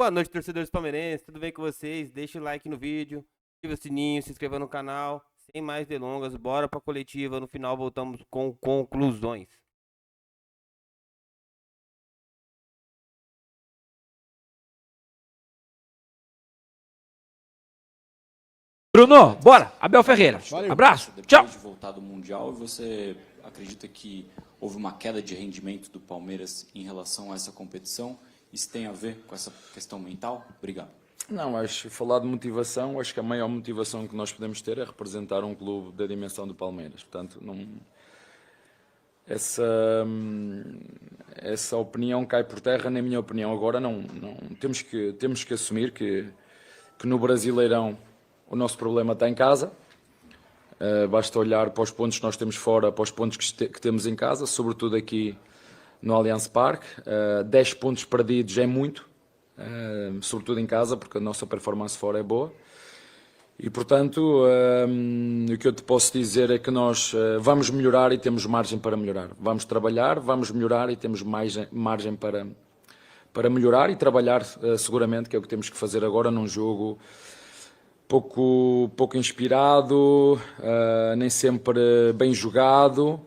Boa noite, torcedores palmeirenses. Tudo bem com vocês? Deixa o like no vídeo, ativa o sininho, se inscreva no canal. Sem mais delongas, bora pra coletiva. No final voltamos com conclusões. Bruno, bora! Abel Ferreira. Valeu. Abraço. Depois Tchau. de voltar do Mundial, você acredita que houve uma queda de rendimento do Palmeiras em relação a essa competição? Isso tem a ver com essa questão mental? Obrigado. Não, acho falar de motivação, acho que a maior motivação que nós podemos ter é representar um clube da dimensão do Palmeiras. Portanto, não, essa opinião cai por terra, na minha opinião. Agora não temos que assumir que no Brasileirão o nosso problema está em casa. Basta olhar para os pontos que nós temos fora, para os pontos que temos em casa, sobretudo aqui no Allianz Parque. 10 pontos perdidos é muito, sobretudo em casa, porque a nossa performance fora é boa. E, portanto, o que eu te posso dizer é que nós vamos melhorar e temos margem para melhorar. Vamos trabalhar, vamos melhorar e temos mais margem para melhorar e trabalhar, seguramente, que é o que temos que fazer agora num jogo pouco inspirado, nem sempre bem jogado.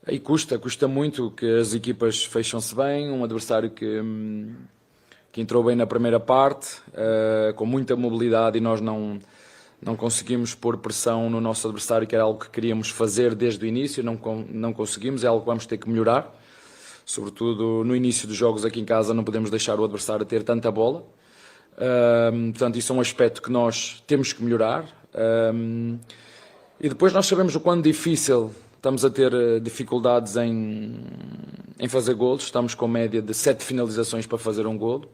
E custa muito, que as equipas fecham-se bem, um adversário que entrou bem na primeira parte, com muita mobilidade, e nós não conseguimos pôr pressão no nosso adversário, que era algo que queríamos fazer desde o início, não conseguimos, é algo que vamos ter que melhorar. Sobretudo no início dos jogos aqui em casa não podemos deixar o adversário ter tanta bola. Portanto, isso é um aspecto que nós temos que melhorar. E depois nós sabemos o quão difícil estamos a ter dificuldades em fazer golos. Estamos com média de 7 finalizações para fazer um golo.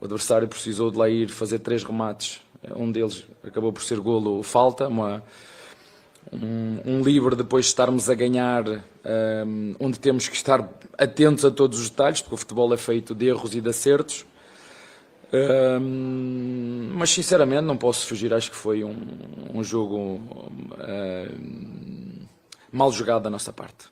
O adversário precisou de lá ir fazer 3 remates. Um deles acabou por ser golo falta, um livre depois de estarmos a ganhar, onde temos que estar atentos a todos os detalhes, porque o futebol é feito de erros e de acertos. Mas sinceramente não posso fugir, acho que foi um jogo mal jogado da nossa parte.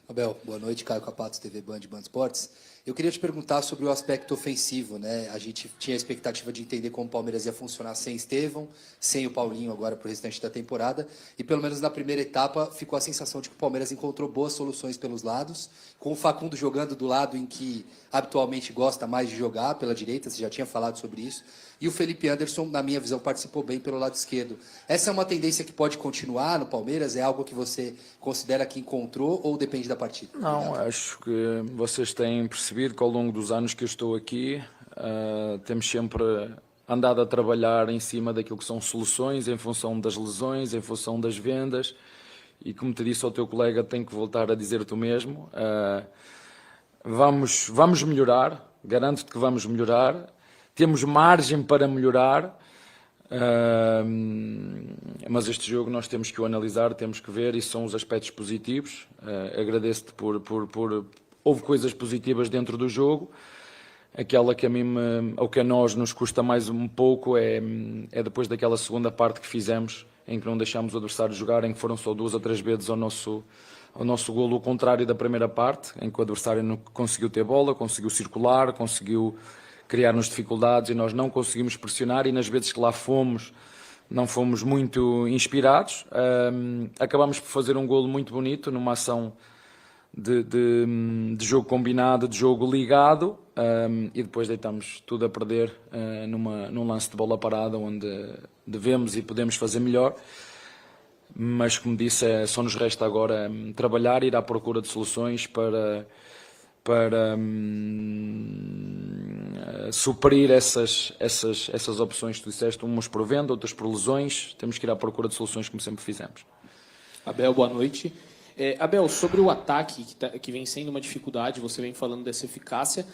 Abel, boa noite, Caio Capatos, TV Band Esportes. Eu queria te perguntar sobre o aspecto ofensivo, né? A gente tinha a expectativa de entender como o Palmeiras ia funcionar sem Estevão, sem o Paulinho agora para o restante da temporada, e pelo menos na primeira etapa ficou a sensação de que o Palmeiras encontrou boas soluções pelos lados, com o Facundo jogando do lado em que habitualmente gosta mais de jogar, pela direita, você já tinha falado sobre isso, e o Felipe Anderson, na minha visão, participou bem pelo lado esquerdo. Essa é uma tendência que pode continuar no Palmeiras? É algo que você considera que encontrou ou depende da partida? Não, Obrigado. acho que vocês têm percebido que ao longo dos anos que eu estou aqui, temos sempre andado a trabalhar em cima daquilo que são soluções, em função das lesões, em função das vendas, e como te disse ao teu colega, tenho que voltar a dizer-te o mesmo. Vamos melhorar, garanto-te que vamos melhorar, temos margem para melhorar, mas este jogo nós temos que o analisar, temos que ver, e são os aspectos positivos. Agradeço-te houve coisas positivas dentro do jogo. Aquela que ou que a nós nos custa mais um pouco é depois daquela segunda parte que fizemos, em que não deixámos o adversário jogar, em que foram só 2 ou 3 vezes ao nosso golo, o contrário da primeira parte, em que o adversário não conseguiu ter bola, conseguiu circular, conseguiu criar-nos dificuldades e nós não conseguimos pressionar, e nas vezes que lá fomos, não fomos muito inspirados. Acabamos por fazer um golo muito bonito, numa ação de jogo combinado, de jogo ligado, e depois deitamos tudo a perder num lance de bola parada, onde devemos e podemos fazer melhor. Mas, como disse, só nos resta agora trabalhar, ir à procura de soluções para suprir essas opções que tu disseste, umas por venda, outras por lesões. Temos que ir à procura de soluções, como sempre fizemos. Abel, boa noite. Abel, sobre o ataque, que vem sendo uma dificuldade, você vem falando dessa eficácia,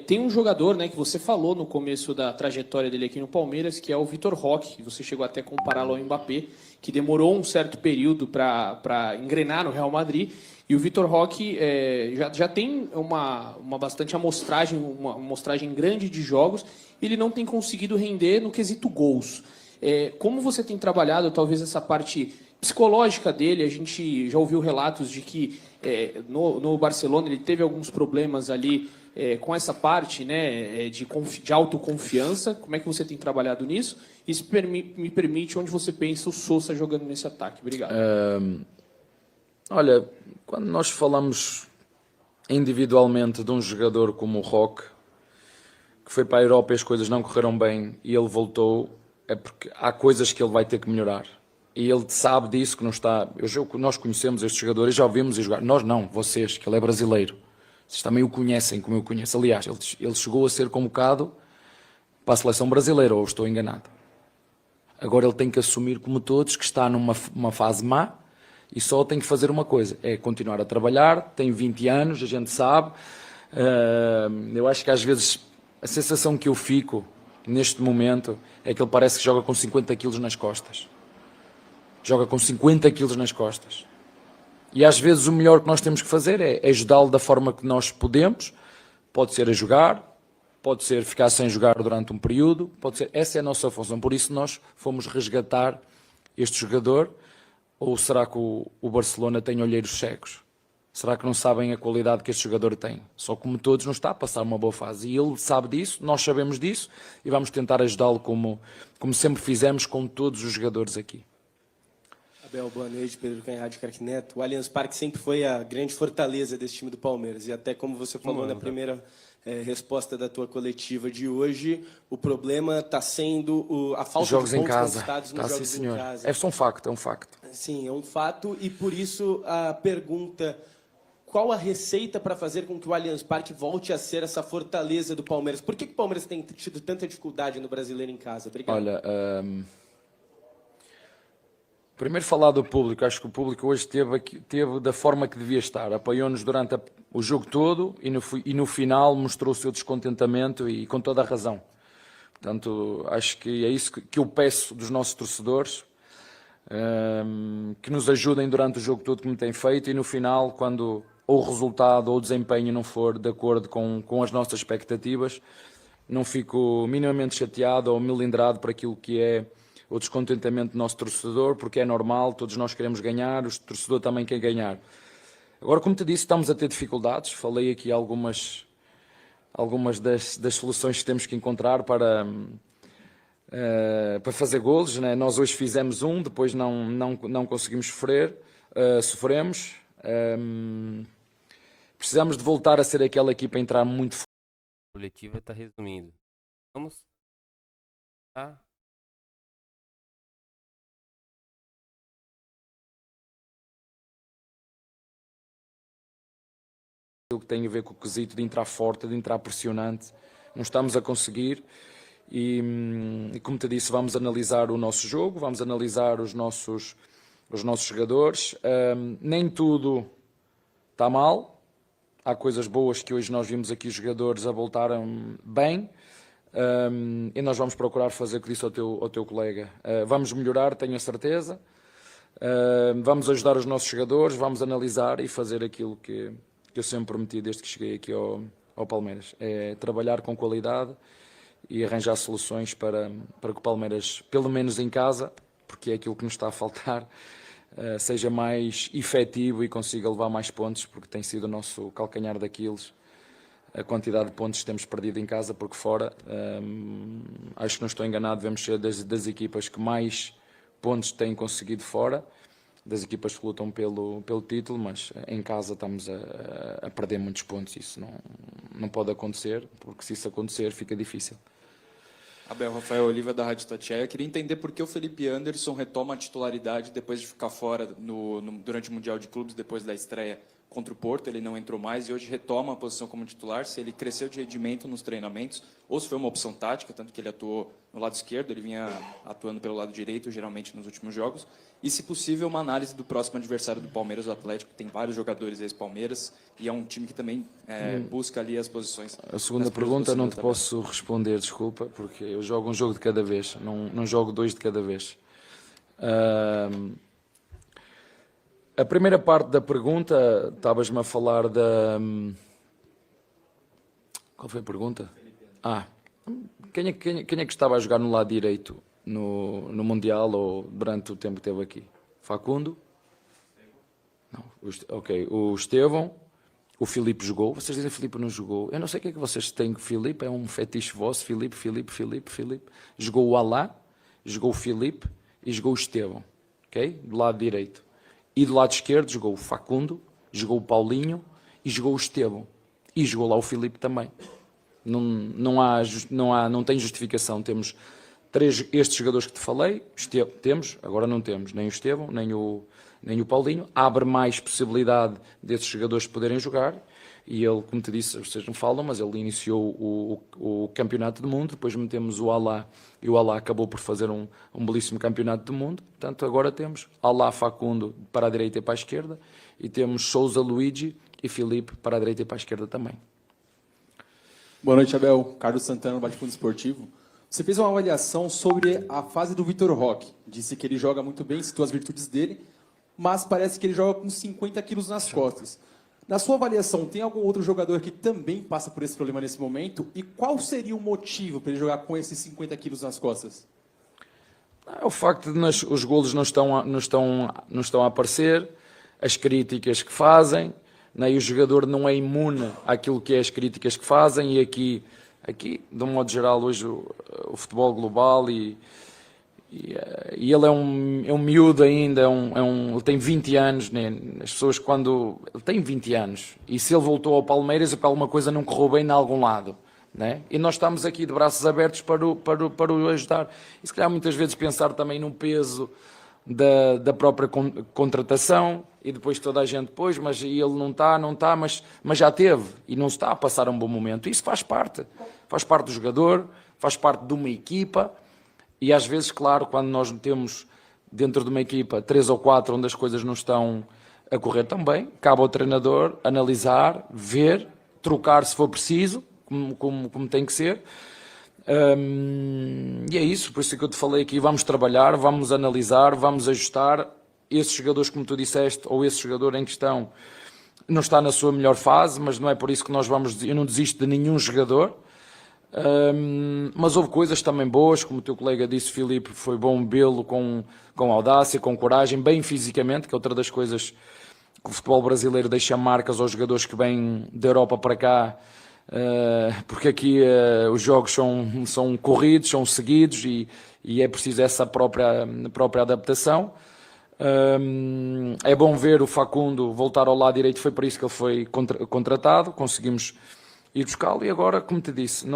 tem um jogador, né, que você falou no começo da trajetória dele aqui no Palmeiras, que é o Vitor Roque, que você chegou até a compará-lo ao Mbappé, que demorou um certo período para engrenar no Real Madrid, e o Vitor Roque já tem uma bastante amostragem, uma amostragem grande de jogos, e ele não tem conseguido render no quesito gols. Como você tem trabalhado, talvez, essa parte psicológica dele? A gente já ouviu relatos de que no Barcelona ele teve alguns problemas ali com essa parte, né, de autoconfiança, como é que você tem trabalhado nisso? E se me permite, onde você pensa o Sousa jogando nesse ataque? Obrigado. Olha, quando nós falamos individualmente de um jogador como o Roque, que foi para a Europa e as coisas não correram bem e ele voltou, é porque há coisas que ele vai ter que melhorar. E ele sabe disso, que não está... Nós conhecemos este jogador e já o vimos a jogar. Nós não, vocês, que ele é brasileiro. Vocês também o conhecem como eu conheço. Aliás, ele chegou a ser convocado para a seleção brasileira, ou estou enganado. Agora ele tem que assumir, como todos, que está numa fase má e só tem que fazer uma coisa, é continuar a trabalhar. Tem 20 anos, a gente sabe. Eu acho que às vezes a sensação que eu fico neste momento é que ele parece que joga com 50 quilos nas costas. Joga com 50 quilos nas costas. E às vezes o melhor que nós temos que fazer é ajudá-lo da forma que nós podemos. Pode ser a jogar, pode ser ficar sem jogar durante um período, pode ser... Essa é a nossa função. Por isso nós fomos resgatar este jogador. Ou será que o Barcelona tem olheiros cegos? Será que não sabem a qualidade que este jogador tem? Só como todos não está a passar uma boa fase. E ele sabe disso, nós sabemos disso e vamos tentar ajudá-lo como sempre fizemos com todos os jogadores aqui. Abel, boa noite. Pedro Canhade, Craque Neto. O Allianz Parque sempre foi a grande fortaleza desse time do Palmeiras. E até como você falou na primeira resposta da tua coletiva de hoje, o problema está sendo a falta jogos de pontos em casa. conquistados nos jogos em casa. É só um facto, é um facto. Sim, é um fato. E por isso a pergunta... Qual a receita para fazer com que o Allianz Parque volte a ser essa fortaleza do Palmeiras? Por que o Palmeiras tem tido tanta dificuldade no Brasileiro em casa? Obrigado. Olha... Primeiro falar do público, acho que o público hoje teve da forma que devia estar, apoiou-nos durante o jogo todo e no final mostrou o seu descontentamento e com toda a razão. Portanto, acho que é isso que eu peço dos nossos torcedores, que nos ajudem durante o jogo todo como têm feito e no final, quando ou o resultado ou o desempenho não for de acordo com as nossas expectativas, não fico minimamente chateado ou melindrado por aquilo que é o descontentamento do nosso torcedor, porque é normal, todos nós queremos ganhar, o torcedor também quer ganhar. Agora, como te disse, estamos a ter dificuldades, falei aqui algumas das soluções que temos que encontrar para fazer golos, né? Nós hoje fizemos depois não conseguimos sofremos. Precisamos de voltar a ser aquela equipa a entrar muito forte. A coletiva está resumindo. Vamos? Tá? Que tem a ver com o quesito de entrar forte, de entrar pressionante, não estamos a conseguir e como te disse, vamos analisar o nosso jogo, vamos analisar os nossos jogadores, nem tudo está mal, há coisas boas que hoje nós vimos aqui os jogadores a voltarem bem e nós vamos procurar fazer o que disse ao teu colega, vamos melhorar, tenho a certeza, vamos ajudar os nossos jogadores, vamos analisar e fazer aquilo que eu sempre prometi desde que cheguei aqui ao Palmeiras, é trabalhar com qualidade e arranjar soluções para que o Palmeiras, pelo menos em casa, porque é aquilo que nos está a faltar, seja mais efetivo e consiga levar mais pontos, porque tem sido o nosso calcanhar daqueles, a quantidade de pontos que temos perdido em casa, porque fora, acho que não estou enganado, devemos ser das equipas que mais pontos têm conseguido fora, das equipas que lutam pelo título, mas em casa estamos a perder muitos pontos. Isso não pode acontecer, porque se isso acontecer fica difícil. Abel, Rafael Oliva da Rádio Tatiaia. Queria entender por que o Felipe Anderson retoma a titularidade depois de ficar fora durante o Mundial de Clubes, depois da estreia contra o Porto. Ele não entrou mais e hoje retoma a posição como titular. Se ele cresceu de rendimento nos treinamentos ou se foi uma opção tática, tanto que ele atuou no lado esquerdo, ele vinha atuando pelo lado direito, geralmente nos últimos jogos. E, se possível, uma análise do próximo adversário do Palmeiras, o Atlético, que tem vários jogadores ex-Palmeiras e é um time que também busca ali as posições. A segunda pergunta não te posso responder, desculpa, porque eu jogo um jogo de cada vez, não jogo 2 de cada vez. A primeira parte da pergunta, estavas-me a falar da... Qual foi a pergunta? Quem é que estava a jogar no lado direito no Mundial ou durante o tempo que esteve aqui? Facundo? Não. Ok. O Estevão, O Filipe jogou. Vocês dizem que o Filipe não jogou. Eu não sei o que é que vocês têm com o Filipe. É um fetiche vosso. Filipe. Jogou o Alá, jogou o Filipe e jogou o Estevão. Ok? Do lado direito. E do lado esquerdo jogou o Facundo, jogou o Paulinho e jogou o Estevão. E jogou lá o Filipe também. Não tem justificação. Temos estes jogadores que te falei, temos, agora não temos, nem o Estevão, nem o Paulinho. Abre mais possibilidade desses jogadores poderem jogar. E ele, como te disse, vocês não falam, mas ele iniciou o campeonato do mundo, depois metemos o Alá, e o Alá acabou por fazer um belíssimo campeonato do mundo. Portanto, agora temos Alá, Facundo para a direita e para a esquerda, e temos Sousa, Luigi e Filipe para a direita e para a esquerda também. Boa noite, Abel. Carlos Santana, Bate-Fundo Esportivo. Você fez uma avaliação sobre a fase do Vitor Roque. Disse que ele joga muito bem, citou as virtudes dele, mas parece que ele joga com 50 quilos nas costas. Na sua avaliação, tem algum outro jogador que também passa por esse problema nesse momento? E qual seria o motivo para ele jogar com esses 50 quilos nas costas? É o facto de os golos não estão a aparecer, as críticas que fazem, né? E o jogador não é imune àquilo que é as críticas que fazem. E aqui de um modo geral, hoje o futebol global e ele é um miúdo ainda, ele tem 20 anos, né? As pessoas ele tem 20 anos, e se ele voltou ao Palmeiras é porque alguma coisa não correu bem em algum lado, né? E nós estamos aqui de braços abertos para o ajudar. E se calhar muitas vezes pensar também no peso da própria contratação, e depois toda a gente, mas ele não está, mas já teve, e não está a passar um bom momento. Isso faz parte do jogador, faz parte de uma equipa. E às vezes, claro, quando nós temos dentro de uma equipa 3 ou 4 onde as coisas não estão a correr tão bem, cabe ao treinador analisar, ver, trocar se for preciso, como tem que ser. E é isso, por isso que eu te falei aqui, vamos trabalhar, vamos analisar, vamos ajustar. Esses jogadores, como tu disseste, ou esse jogador em questão, não está na sua melhor fase, mas não é por isso que eu não desisto de nenhum jogador. Mas houve coisas também boas, como o teu colega disse, Filipe, foi bom vê-lo com audácia, com coragem, bem fisicamente, que é outra das coisas que o futebol brasileiro deixa marcas aos jogadores que vêm da Europa para cá, porque aqui os jogos são corridos, são seguidos, e é preciso essa própria adaptação. É bom ver o Facundo voltar ao lado direito, foi para isso que ele foi contratado, conseguimos ir buscá-lo. E agora, como te disse,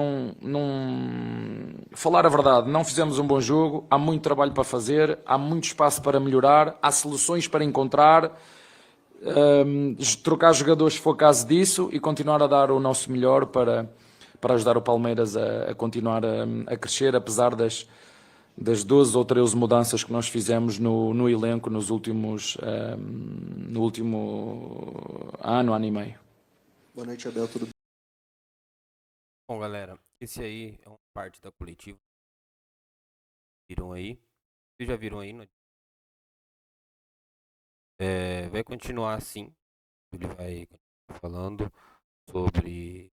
falar a verdade, não fizemos um bom jogo, há muito trabalho para fazer, há muito espaço para melhorar, há soluções para encontrar, trocar jogadores se for caso disso, e continuar a dar o nosso melhor para ajudar o Palmeiras a continuar a crescer, apesar das 12 ou 13 mudanças que nós fizemos no elenco no último ano e meio. Boa noite, Abel. Tudo bem? Bom, galera, esse aí é uma parte da coletiva. Viram aí? Vocês já viram aí? Vai continuar assim. Ele vai continuar falando sobre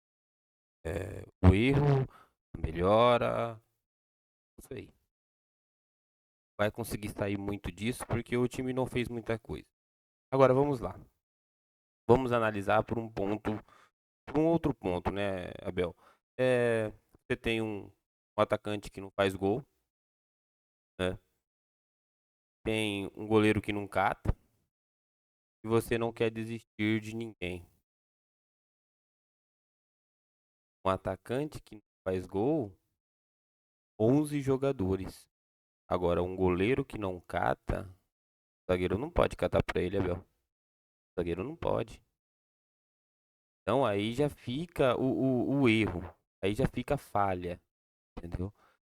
o erro, a melhora. Isso aí. Vai conseguir sair muito disso porque o time não fez muita coisa. Agora vamos lá. Vamos analisar por um outro ponto, né, Abel? Você tem um atacante que não faz gol, né? Tem um goleiro que não cata, e você não quer desistir de ninguém. Um atacante que não faz gol, 11 jogadores. Agora, um goleiro que não cata, o zagueiro não pode catar pra ele, Abel. O zagueiro não pode. Então aí já fica o erro. Aí já fica a falha. Entendeu?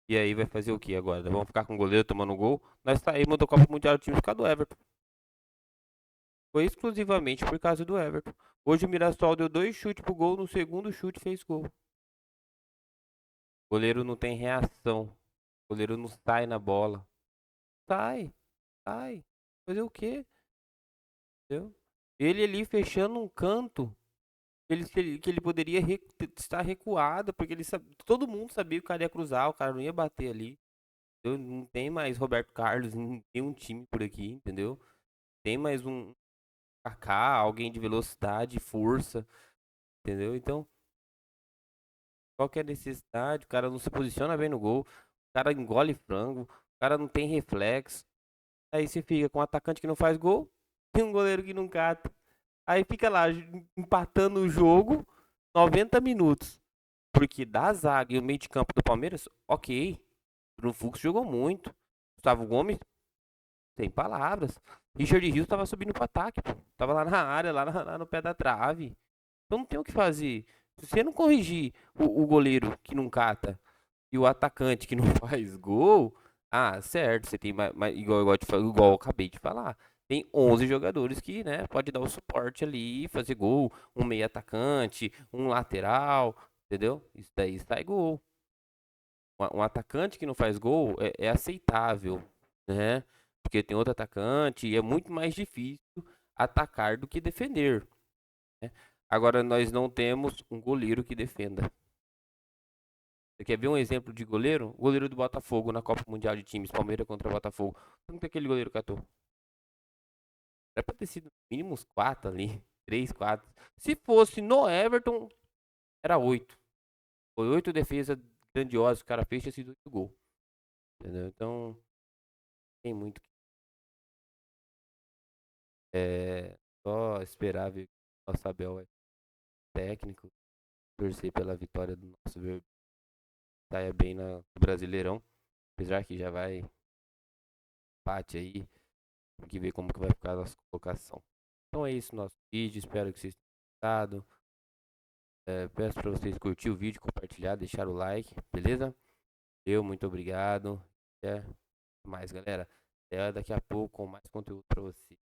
E aí vai fazer o que agora? Vamos ficar com o goleiro tomando gol? Nós saímos da Copa Mundial do time por causa do Everton. Foi exclusivamente por causa do Everton. Hoje o Mirassol deu 2 chutes pro gol, no segundo chute fez gol. O goleiro não tem reação. O goleiro não sai na bola. Sai. Fazer o quê? Entendeu? Ele ali fechando um canto. Que ele poderia estar recuado, porque todo mundo sabia que o cara ia cruzar, o cara não ia bater ali. Não tem mais Roberto Carlos em nenhum time por aqui, entendeu? Tem mais um Kaká, alguém de velocidade, força, entendeu? Então, qual que é a necessidade? O cara não se posiciona bem no gol, o cara engole frango, o cara não tem reflexo. Aí você fica com um atacante que não faz gol e um goleiro que não cata. Aí fica lá empatando o jogo 90 minutos. Porque da zaga e o meio de campo do Palmeiras, ok. Bruno Fux jogou muito. Gustavo Gomes, sem palavras. Richard Rios tava subindo pro ataque, pô. Tava lá na área, lá no pé da trave. Então não tem o que fazer. Se você não corrigir o goleiro que não cata e o atacante que não faz gol, certo, você tem igual eu acabei de falar. Tem 11 jogadores que, né, pode dar o suporte ali, fazer gol, um meio atacante, um lateral, entendeu? Isso daí sai gol. Um atacante que não faz gol é aceitável, né? Porque tem outro atacante e é muito mais difícil atacar do que defender, né? Agora nós não temos um goleiro que defenda. Você quer ver um exemplo de goleiro? O goleiro do Botafogo na Copa Mundial de Times, Palmeiras contra Botafogo. Quanto aquele goleiro catou? Era pra ter sido no mínimo uns 4 ali. 3, 4. Se fosse no Everton, era 8. Foi 8 defesas grandiosas que o cara fez, tinha sido 8 gol. Entendeu? Então, tem muito. Só esperar ver que o nosso Abel é técnico. Torcer pela vitória do nosso verde. Saia bem no Brasileirão. Apesar que já vai empate aí. Tem que ver como que vai ficar a nossa colocação. Então é isso nosso vídeo. Espero que vocês tenham gostado. Peço para vocês curtir o vídeo, compartilhar, deixar o like, beleza? Muito obrigado. Até mais, galera. Até daqui a pouco com mais conteúdo para vocês.